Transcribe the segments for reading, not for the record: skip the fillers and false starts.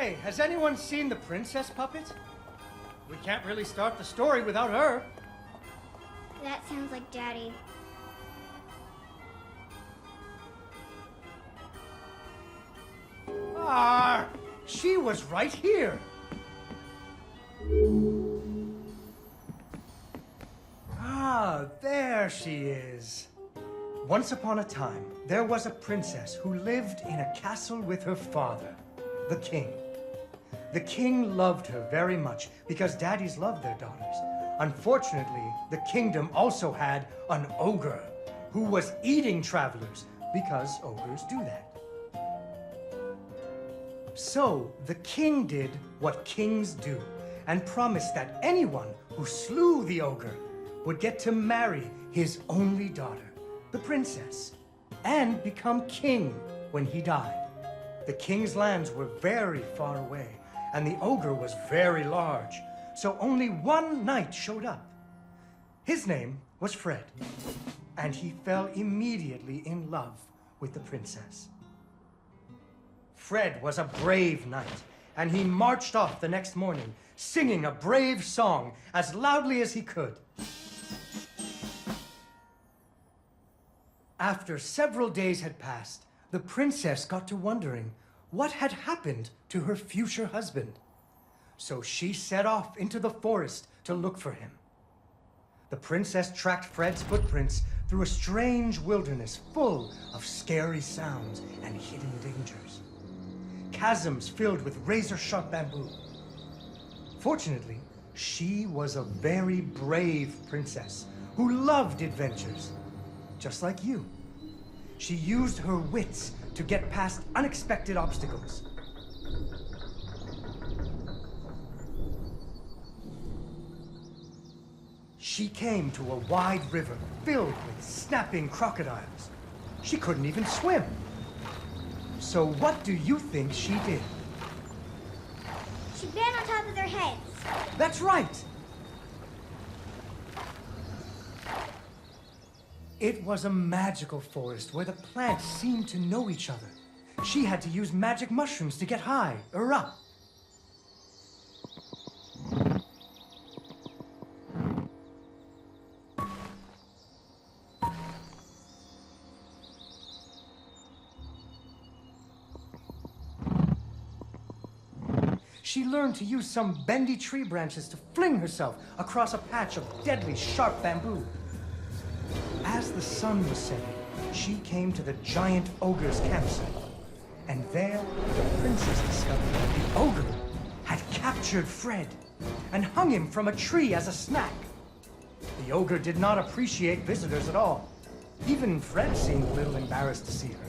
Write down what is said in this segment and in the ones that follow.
Hey, has anyone seen the princess puppet? We can't really start the story without her. That sounds like Daddy. Ah, she was right here. Ah, there she is. Once upon a time, there was a princess who lived in a castle with her father, the king. The king loved her very much because daddies loved their daughters. Unfortunately, the kingdom also had an ogre who was eating travelers because ogres do that. So the king did what kings do and promised that anyone who slew the ogre would get to marry his only daughter, the princess, and become king when he died. The king's lands were very far away, and the ogre was very large, so only one knight showed up. His name was Fred, and he fell immediately in love with the princess. Fred was a brave knight, and he marched off the next morning, singing a brave song as loudly as he could. After several days had passed, the princess got to wondering what had happened to her future husband. So she set off into the forest to look for him. The princess tracked Fred's footprints through a strange wilderness full of scary sounds and hidden dangers. Chasms filled with razor-sharp bamboo. Fortunately, she was a very brave princess who loved adventures, just like you. She used her wits to get past unexpected obstacles. She came to a wide river filled with snapping crocodiles. She couldn't even swim. So what do you think she did? She ran on top of their heads. That's right! It was a magical forest where the plants seemed to know each other. She had to use magic mushrooms to get high or up. She learned to use some bendy tree branches to fling herself across a patch of deadly sharp bamboo. As the sun was setting, she came to the giant ogre's campsite. And there, the princess discovered that the ogre had captured Fred and hung him from a tree as a snack. The ogre did not appreciate visitors at all. Even Fred seemed a little embarrassed to see her.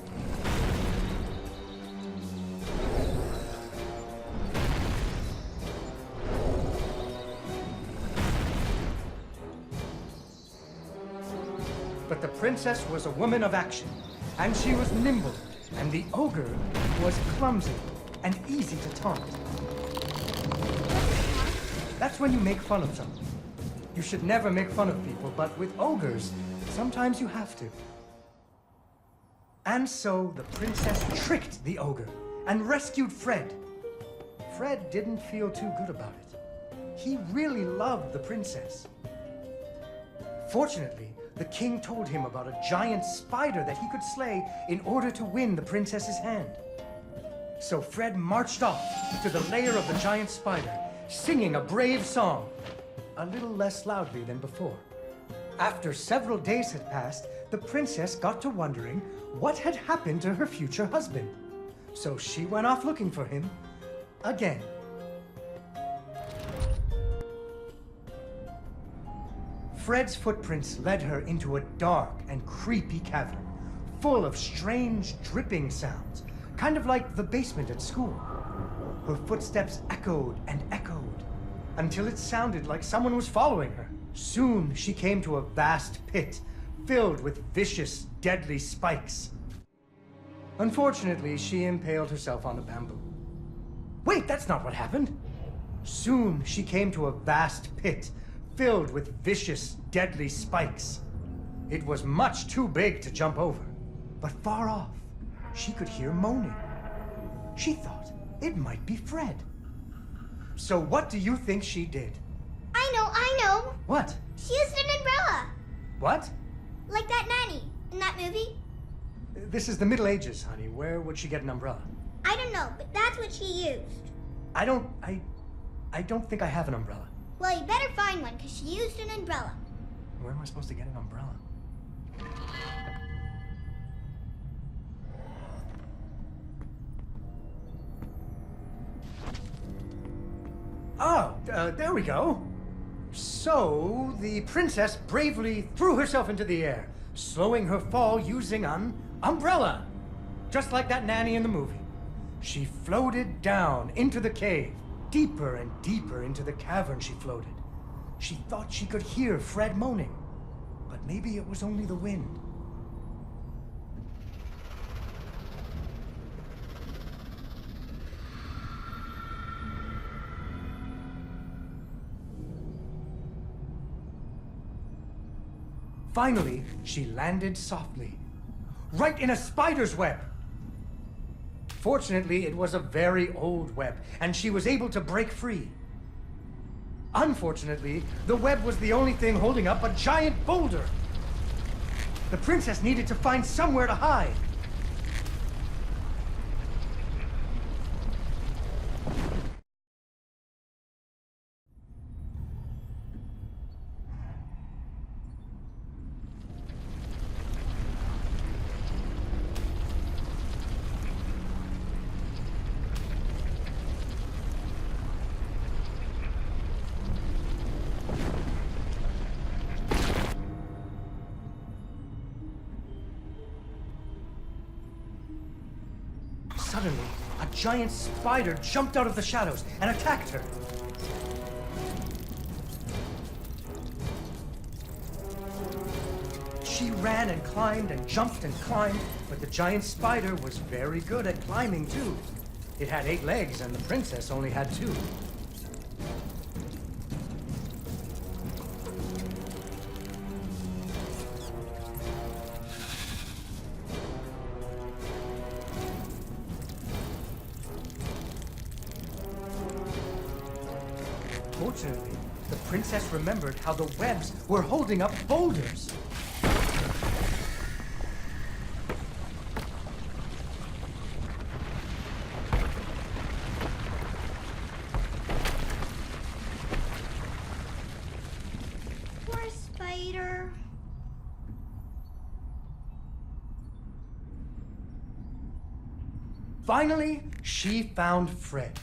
But the princess was a woman of action, and she was nimble, and the ogre was clumsy and easy to taunt. That's when you make fun of someone. You should never make fun of people, but with ogres, sometimes you have to. And so the princess tricked the ogre and rescued Fred. Fred didn't feel too good about it. He really loved the princess. Fortunately, the king told him about a giant spider that he could slay in order to win the princess's hand. So Fred marched off to the lair of the giant spider, singing a brave song, a little less loudly than before. After several days had passed, the princess got to wondering what had happened to her future husband. So she went off looking for him again. Fred's footprints led her into a dark and creepy cavern, full of strange dripping sounds, kind of like the basement at school. Her footsteps echoed and echoed, until it sounded like someone was following her. Soon she came to a vast pit, filled with vicious, deadly spikes. Unfortunately, she impaled herself on the bamboo. Wait, that's not what happened! Soon she came to a vast pit, filled with vicious, deadly spikes. It was much too big to jump over, but far off, she could hear moaning. She thought It might be Fred. So what do you think she did? I know. What? She used an umbrella. What? Like that nanny in that movie. This is the Middle Ages, honey. Where would she get an umbrella? I don't know, but that's what she used. I don't think I have an umbrella. Well, you better find one, because she used an umbrella. Where am I supposed to get an umbrella? Oh, there we go. So, the princess bravely threw herself into the air, slowing her fall using an umbrella. Just like that nanny in the movie. She floated down into the cave. Deeper and deeper into the cavern she floated. She thought she could hear Fred moaning, but maybe it was only the wind. Finally, she landed softly, right in a spider's web. Fortunately, it was a very old web, and she was able to break free. Unfortunately, the web was the only thing holding up a giant boulder. The princess needed to find somewhere to hide. Suddenly, a giant spider jumped out of the shadows and attacked her. She ran and climbed and jumped and climbed, but the giant spider was very good at climbing too. It had 8 legs and the princess only had 2. Fortunately, the princess remembered how the webs were holding up boulders. Poor spider. Finally, she found Fred.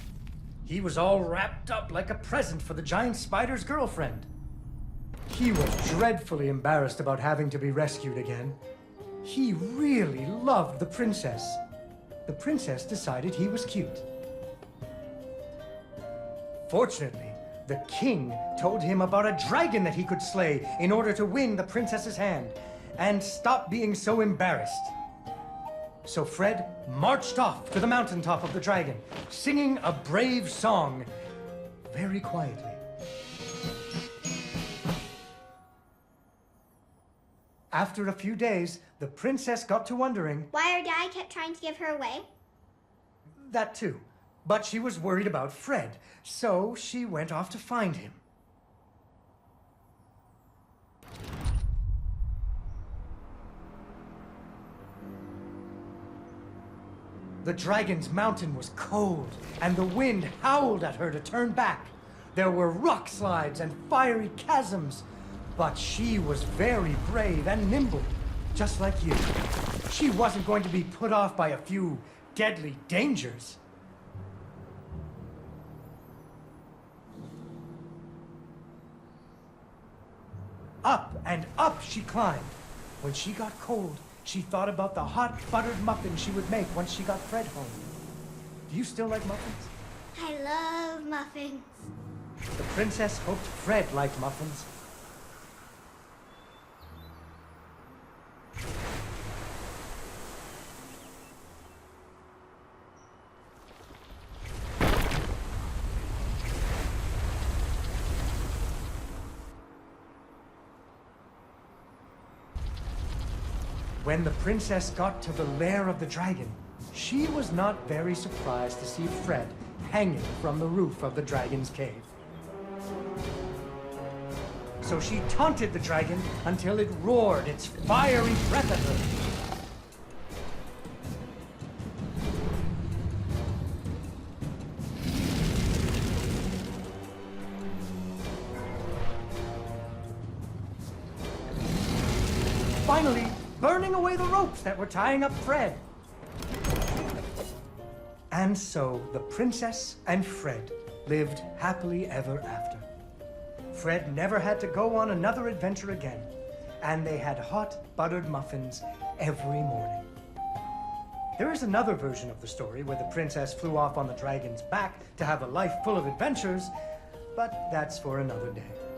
He was all wrapped up like a present for the giant spider's girlfriend. He was dreadfully embarrassed about having to be rescued again. He really loved the princess. The princess decided he was cute. Fortunately, the king told him about a dragon that he could slay in order to win the princess's hand and stop being so embarrassed. So Fred marched off to the mountaintop of the dragon, singing a brave song, very quietly. After a few days, the princess got to wondering... why her dad kept trying to give her away? That too. But she was worried about Fred, so she went off to find him. The dragon's mountain was cold, and the wind howled at her to turn back. There were rock slides and fiery chasms, but she was very brave and nimble, just like you. She wasn't going to be put off by a few deadly dangers. Up and up she climbed. When she got cold, she thought about the hot buttered muffins she would make once she got Fred home. Do you still like muffins? I love muffins. The princess hoped Fred liked muffins. When the princess got to the lair of the dragon, she was not very surprised to see Fred hanging from the roof of the dragon's cave. So she taunted the dragon until it roared its fiery breath at her. Finally, burning away the ropes that were tying up Fred. And so the princess and Fred lived happily ever after. Fred never had to go on another adventure again, and they had hot buttered muffins every morning. There is another version of the story where the princess flew off on the dragon's back to have a life full of adventures, but that's for another day.